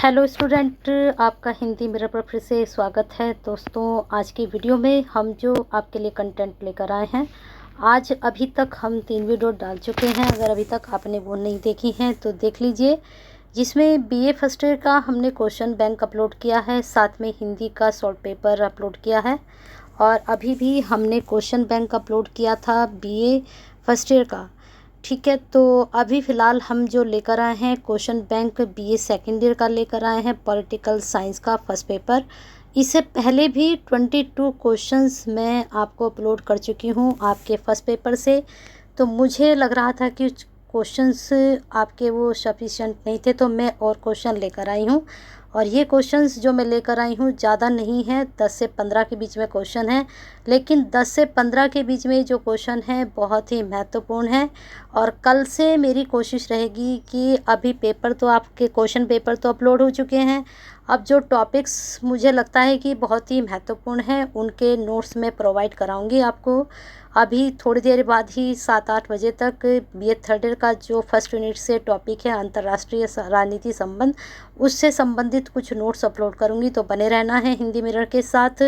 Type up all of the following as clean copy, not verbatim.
Hello student, आपका Hindi mirror पर फिर से स्वागत है। दोस्तों, आज की वीडियो में हम जो आपके लिए कंटेंट लेकर आए हैं, आज अभी तक हम 3 वीडियो डाल चुके हैं। अगर अभी तक आपने वो नहीं देखी हैं तो देख लीजिए, जिसमें बीए फर्स्ट ईयर का हमने क्वेश्चन बैंक अपलोड किया है, साथ में हिंदी का शॉर्ट पेपर अपलोड किया है, और अभी भी हमने क्वेश्चन बैंक अपलोड किया था बीए फर्स्ट ईयर का। ठीक है, तो अभी फ़िलहाल हम जो लेकर आए हैं question bank BA second year का लेकर आए हैं, पॉलिटिकल साइंस का फर्स्ट पेपर। इससे पहले भी 22 क्वेश्चंस मैं आपको अपलोड कर चुकी हूँ आपके फर्स्ट पेपर से। तो मुझे लग रहा था कि क्वेश्चंस आपके वो सफिशिएंट नहीं थे, तो मैं और क्वेश्चन लेकर आई हूँ। और ये क्वेश्चंस जो मैं लेकर आई हूँ ज़्यादा नहीं है, 10 से 15 के बीच में क्वेश्चन है, लेकिन 10 से 15 के बीच में जो क्वेश्चन है बहुत ही महत्वपूर्ण है। और कल से मेरी कोशिश रहेगी कि अभी पेपर तो आपके क्वेश्चन पेपर तो अपलोड हो चुके हैं, अब जो टॉपिक्स मुझे लगता है कि बहुत ही महत्वपूर्ण हैं उनके नोट्स मैं प्रोवाइड कराऊंगी आपको। अभी थोड़ी देर बाद ही 7-8 बजे तक बीए थर्ड ईयर का जो फर्स्ट यूनिट से टॉपिक है अंतर्राष्ट्रीय राजनीति संबंध, उससे संबंधित कुछ नोट्स अपलोड करूंगी। तो बने रहना है हिंदी मिरर के साथ।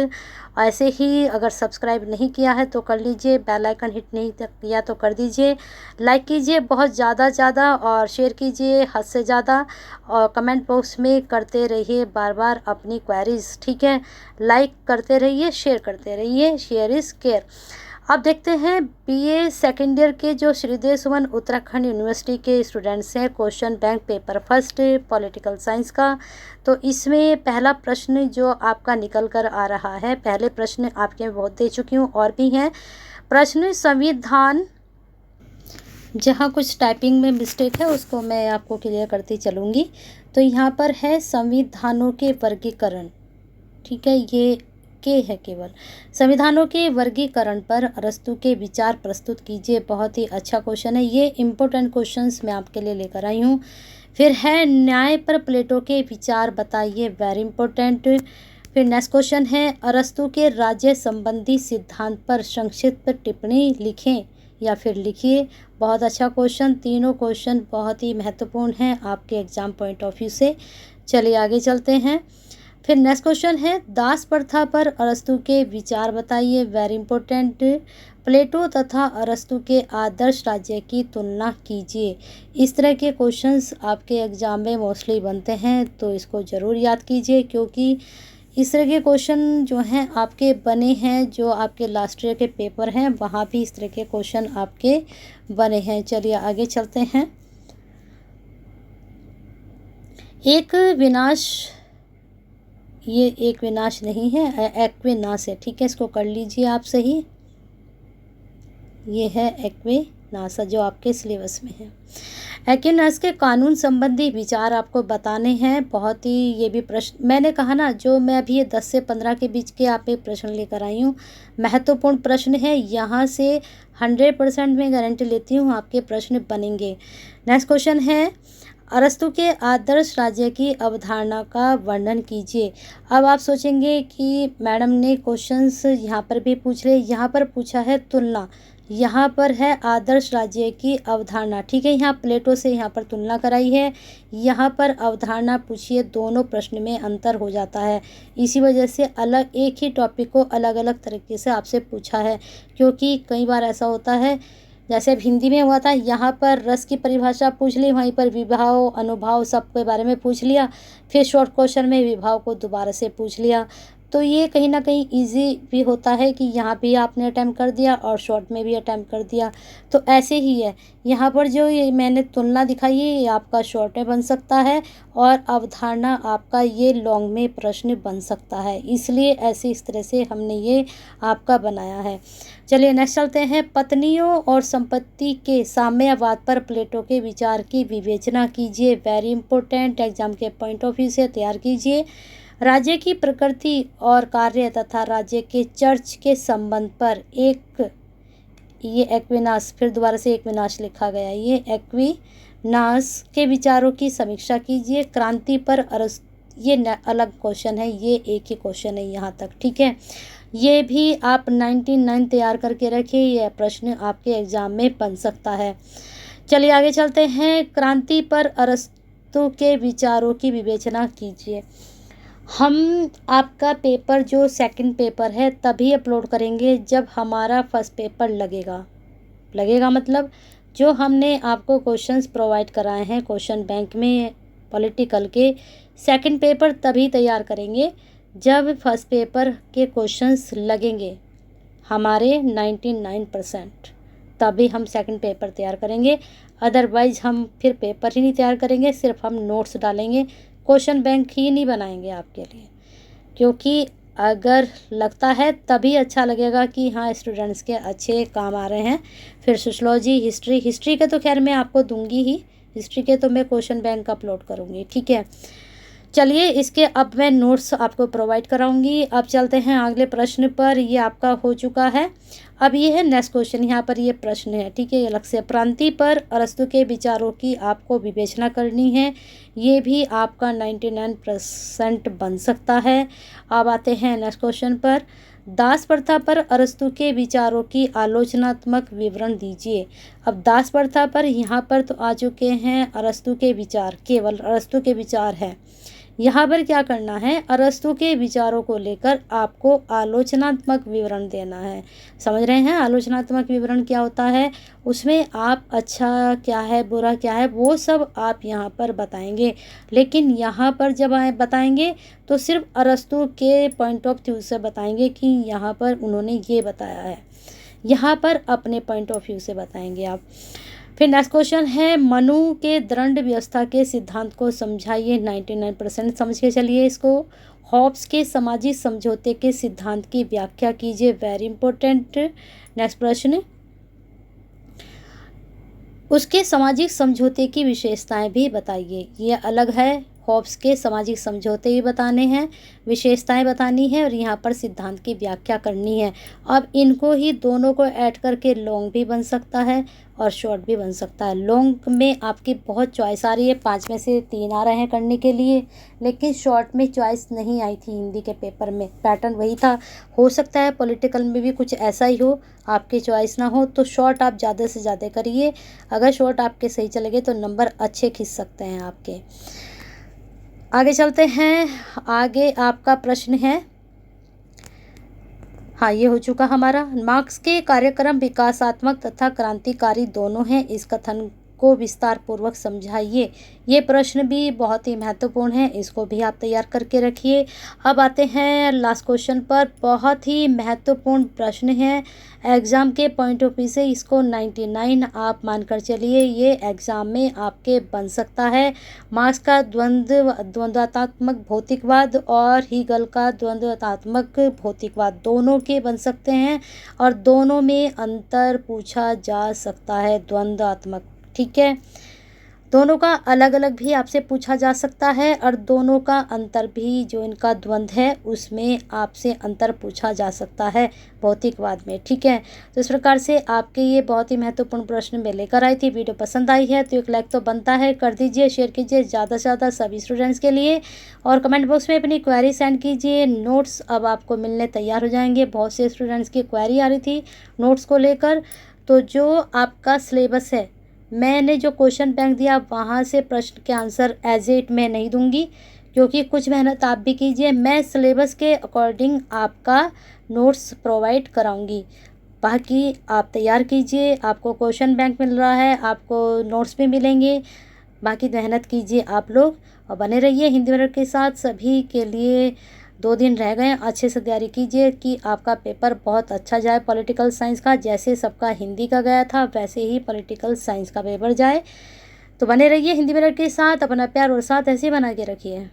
ऐसे ही अगर सब्सक्राइब नहीं किया है तो कर लीजिए, बेल आइकन हिट नहीं किया तो कर दीजिए, लाइक कीजिए बहुत ज़्यादा और शेयर कीजिए हद से ज़्यादा, और कमेंट बॉक्स में करते रहिए बार बार अपनी क्वेरीज। ठीक है, लाइक करते रहिए, शेयर करते रहिए, शेयर इज़ केयर। अब देखते हैं बीए सेकेंड ईयर के जो श्रीदेव सुमन उत्तराखंड यूनिवर्सिटी के स्टूडेंट्स हैं, question bank paper first political science का। तो इसमें पहला प्रश्न जो आपका निकल कर आ रहा है, पहले प्रश्न आपके मैं बहुत दे चुकी हूँ और भी हैं प्रश्न। संविधान, जहाँ कुछ टाइपिंग में मिस्टेक है उसको मैं आपको क्लियर करती चलूँगी। तो यहाँ पर है संविधानों के वर्गीकरण। ठीक है, ये के है केवल। संविधानों के वर्गीकरण पर अरस्तू के विचार प्रस्तुत कीजिए। बहुत ही अच्छा क्वेश्चन है, ये इम्पोर्टेंट क्वेश्चंस मैं आपके लिए लेकर आई हूँ। फिर है न्याय पर प्लेटो के विचार बताइए, वेरी इंपॉर्टेंट। फिर नेक्स्ट क्वेश्चन है अरस्तू के राज्य संबंधी सिद्धांत पर संक्षिप्त टिप्पणी लिखें या फिर लिखिए। बहुत अच्छा क्वेश्चन, तीनों क्वेश्चन बहुत ही महत्वपूर्ण हैं आपके एग्जाम पॉइंट ऑफ व्यू से। चलिए आगे चलते हैं। फिर नेक्स्ट क्वेश्चन है दास प्रथा पर अरस्तू के विचार बताइए, वेरी इंपॉर्टेंट। प्लेटो तथा अरस्तू के आदर्श राज्य की तुलना कीजिए। इस तरह के क्वेश्चंस आपके एग्जाम में मोस्टली बनते हैं, तो इसको ज़रूर याद कीजिए, क्योंकि इस तरह के क्वेश्चन जो हैं आपके बने हैं, जो आपके लास्ट ईयर के पेपर हैं वहाँ भी इस तरह के क्वेश्चन आपके बने हैं। चलिए आगे चलते हैं। एक विनाश, ये एक विनाश नहीं है, एक्विनाश है। ठीक है, इसको कर लीजिए आप सही। ये है एक्विनाश जो आपके सिलेबस में है। एक्विनाश के कानून संबंधी विचार आपको बताने हैं। बहुत ही ये भी प्रश्न मैंने कहा ना, जो मैं अभी ये 10 से 15 के बीच के आप एक प्रश्न लेकर आई हूँ, महत्वपूर्ण प्रश्न है। यहाँ से 100% में गारंटी लेती हूँ आपके प्रश्न बनेंगे। नेक्स्ट क्वेश्चन है अरस्तू के आदर्श राज्य की अवधारणा का वर्णन कीजिए। अब आप सोचेंगे कि मैडम ने क्वेश्चंस यहाँ पर भी पूछ रहे, यहाँ पर पूछा है तुलना, यहाँ पर है आदर्श राज्य की अवधारणा। ठीक है, यहाँ प्लेटो से यहाँ पर तुलना कराई है, यहाँ पर अवधारणा पूछिए, दोनों प्रश्न में अंतर हो जाता है। इसी वजह से अलग एक ही टॉपिक को अलग अलग तरीके से आपसे पूछा है, क्योंकि कई बार ऐसा होता है, जैसे अब हिंदी में हुआ था, यहाँ पर रस की परिभाषा पूछ ली, वहीं पर विभाव अनुभाव सब के बारे में पूछ लिया, फिर शॉर्ट क्वेश्चन में विभाव को दोबारा से पूछ लिया। तो ये कहीं ना कहीं इजी भी होता है कि यहाँ भी आपने अटैम्प्ट कर दिया और शॉर्ट में भी अटैम्प्ट कर दिया। तो ऐसे ही है, यहाँ पर जो ये मैंने तुलना दिखाई है ये आपका शॉर्ट में बन सकता है, और अवधारणा आपका ये लॉन्ग में प्रश्न बन सकता है, इसलिए ऐसे इस तरह से हमने ये आपका बनाया है। चलिए नेक्स्ट चलते हैं। पत्नियों और संपत्ति के साम्यवाद पर प्लेटो के विचार की विवेचना कीजिए, वेरी इंपॉर्टेंट, एग्जाम के पॉइंट ऑफ व्यू से तैयार कीजिए। राज्य की प्रकृति और कार्य तथा राज्य के चर्च के संबंध पर एक, ये एक्विनाश, फिर दोबारा से एक्विनाश लिखा गया, ये एक्विनाश के विचारों की समीक्षा कीजिए। क्रांति पर ये अलग क्वेश्चन है, ये एक ही क्वेश्चन है यहाँ तक। ठीक है, ये भी आप 99 तैयार करके रखिए, यह प्रश्न आपके एग्जाम में बन सकता है। चलिए आगे चलते हैं। क्रांति पर अरस्तु के विचारों की विवेचना कीजिए। हम आपका पेपर जो सेकंड पेपर है तभी अपलोड करेंगे जब हमारा फर्स्ट पेपर लगेगा मतलब जो हमने आपको क्वेश्चंस प्रोवाइड कराए हैं क्वेश्चन बैंक में पॉलिटिकल के, सेकंड पेपर तभी तैयार करेंगे जब फर्स्ट पेपर के क्वेश्चंस लगेंगे हमारे 99%, तभी हम सेकंड पेपर तैयार करेंगे। अदरवाइज़ हम फिर पेपर ही नहीं तैयार करेंगे, सिर्फ हम नोट्स डालेंगे, क्वेश्चन बैंक ही नहीं बनाएंगे आपके लिए। क्योंकि अगर लगता है तभी अच्छा लगेगा कि हाँ स्टूडेंट्स के अच्छे काम आ रहे हैं। फिर सोशियोलॉजी, हिस्ट्री के तो खैर मैं आपको दूंगी ही, हिस्ट्री के तो मैं क्वेश्चन बैंक अपलोड करूँगी, ठीक है। चलिए इसके अब मैं नोट्स आपको प्रोवाइड कराऊंगी। अब चलते हैं अगले प्रश्न पर। ये आपका हो चुका है। अब ये है नेक्स्ट क्वेश्चन, यहाँ पर ये प्रश्न है, ठीक है, अलग से। प्रांति पर अरस्तु के विचारों की आपको विवेचना करनी है। ये भी आपका 99% बन सकता है। अब आते हैं नेक्स्ट क्वेश्चन पर। दास प्रथा पर अरस्तु के विचारों की आलोचनात्मक विवरण दीजिए। अब दास प्रथा पर यहाँ पर तो आ चुके हैं अरस्तु के विचार, केवल अरस्तु के विचार है। यहाँ पर क्या करना है, अरस्तु के विचारों को लेकर आपको आलोचनात्मक विवरण देना है। समझ रहे हैं आलोचनात्मक विवरण क्या होता है? उसमें आप अच्छा क्या है, बुरा क्या है, वो सब आप यहाँ पर बताएंगे। लेकिन यहाँ पर जब बताएंगे तो सिर्फ अरस्तु के पॉइंट ऑफ व्यू से बताएंगे कि यहाँ पर उन्होंने ये बताया है। यहाँ पर अपने पॉइंट ऑफ व्यू से बताएंगे आप। फिर नेक्स्ट क्वेश्चन है, मनु के दंड व्यवस्था के सिद्धांत को समझाइए। 99% समझ के चलिए इसको। हॉब्स के सामाजिक समझौते के सिद्धांत की व्याख्या कीजिए। Very important. नेक्स्ट प्रश्न, उसके सामाजिक समझौते की विशेषताएं भी बताइए। ये अलग है, हॉब्स के सामाजिक समझौते भी बताने हैं, विशेषताएं बतानी है और यहाँ पर सिद्धांत की व्याख्या करनी है। अब इनको ही दोनों को ऐड करके लॉन्ग भी बन सकता है और शॉर्ट भी बन सकता है। लॉन्ग में आपकी बहुत चॉइस आ रही है, 5 में से 3 आ रहे हैं करने के लिए, लेकिन शॉर्ट में चॉइस नहीं आई थी। हिंदी के पेपर में पैटर्न वही था। हो सकता है पॉलिटिकल में भी कुछ ऐसा ही हो, आपकी चॉइस ना हो, तो शॉर्ट आप ज़्यादा से ज़्यादा करिए। अगर शॉर्ट आपके सही चले गए तो नंबर अच्छे खींच सकते हैं आपके। आगे चलते हैं। आगे आपका प्रश्न है, हाँ ये हो चुका हमारा। मार्क्स के कार्यक्रम विकासात्मक तथा क्रांतिकारी दोनों हैं, इस कथन को विस्तार पूर्वक समझाइए। ये प्रश्न भी बहुत ही महत्वपूर्ण है, इसको भी आप तैयार करके रखिए। अब आते हैं लास्ट क्वेश्चन पर। बहुत ही महत्वपूर्ण प्रश्न है, एग्ज़ाम के पॉइंट ऑफ व्यू से इसको 99 आप मानकर चलिए, ये एग्ज़ाम में आपके बन सकता है। मार्क्स का द्वंद्वात्मक भौतिकवाद और हीगल का द्वंद्वात्मक भौतिकवाद दोनों के बन सकते हैं और दोनों में अंतर पूछा जा सकता है, द्वंद्वात्मक, ठीक है। दोनों का अलग अलग भी आपसे पूछा जा सकता है और दोनों का अंतर भी, जो इनका द्वंद्व है उसमें आपसे अंतर पूछा जा सकता है भौतिकवाद में, ठीक है। तो इस प्रकार से आपके ये बहुत ही महत्वपूर्ण प्रश्न मैं लेकर आई थी। वीडियो पसंद आई है तो एक लाइक तो बनता है, कर दीजिए, शेयर कीजिए ज़्यादा से ज़्यादा सभी स्टूडेंट्स के लिए और कमेंट बॉक्स में अपनी क्वेरी सेंड कीजिए। नोट्स अब आपको मिलने तैयार हो जाएंगे। बहुत से स्टूडेंट्स की क्वेरी आ रही थी नोट्स को लेकर, तो जो आपका सिलेबस है, मैंने जो क्वेश्चन बैंक दिया वहाँ से प्रश्न के आंसर एज इट मैं नहीं दूंगी, क्योंकि कुछ मेहनत आप भी कीजिए। मैं सिलेबस के अकॉर्डिंग आपका नोट्स प्रोवाइड कराऊंगी, बाकी आप तैयार कीजिए। आपको क्वेश्चन बैंक मिल रहा है, आपको नोट्स भी मिलेंगे, बाकी मेहनत कीजिए आप लोग और बने रहिए हिंदी मीडियम के साथ। सभी के लिए 2 दिन रह गए, अच्छे से तैयारी कीजिए कि आपका पेपर बहुत अच्छा जाए पॉलिटिकल साइंस का। जैसे सबका हिंदी का गया था वैसे ही पॉलिटिकल साइंस का पेपर जाए। तो बने रहिए हिंदी मीडियम के साथ, अपना प्यार और साथ ऐसे बना के रखिए।